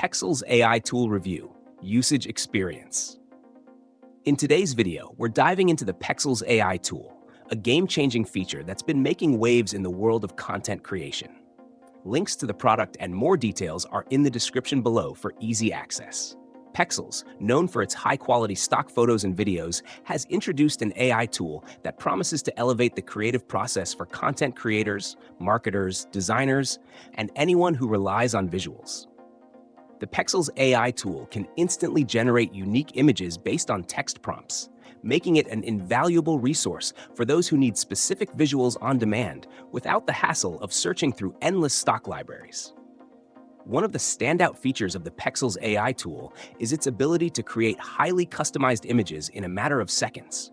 Pexels AI Tool Review, Usage Experience. In today's video, we're diving into the Pexels AI tool, a game-changing feature that's been making waves in the world of content creation. Links to the product and more details are in the description below for easy access. Pexels, known for its high-quality stock photos and videos, has introduced an AI tool that promises to elevate the creative process for content creators, marketers, designers, and anyone who relies on visuals. The Pexels AI tool can instantly generate unique images based on text prompts, making it an invaluable resource for those who need specific visuals on demand without the hassle of searching through endless stock libraries. One of the standout features of the Pexels AI tool is its ability to create highly customized images in a matter of seconds.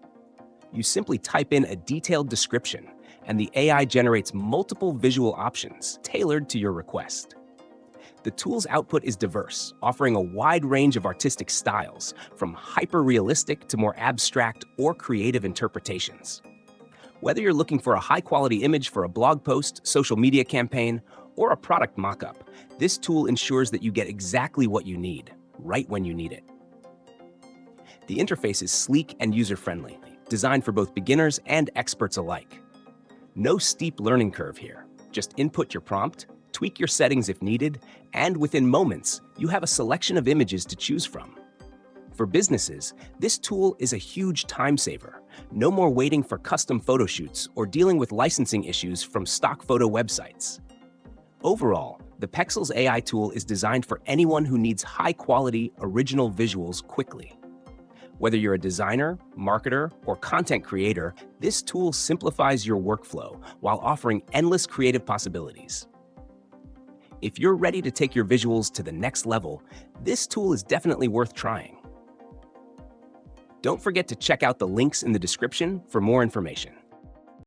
You simply type in a detailed description, and the AI generates multiple visual options tailored to your request. The tool's output is diverse, offering a wide range of artistic styles, from hyper-realistic to more abstract or creative interpretations. Whether you're looking for a high-quality image for a blog post, social media campaign, or a product mock-up, this tool ensures that you get exactly what you need, right when you need it. The interface is sleek and user-friendly, designed for both beginners and experts alike. No steep learning curve here. Just input your prompt, tweak your settings if needed, and within moments, you have a selection of images to choose from. For businesses, this tool is a huge time saver. No more waiting for custom photo shoots or dealing with licensing issues from stock photo websites. Overall, the Pexels AI tool is designed for anyone who needs high-quality, original visuals quickly. Whether you're a designer, marketer, or content creator, this tool simplifies your workflow while offering endless creative possibilities. If you're ready to take your visuals to the next level, this tool is definitely worth trying. Don't forget to check out the links in the description for more information.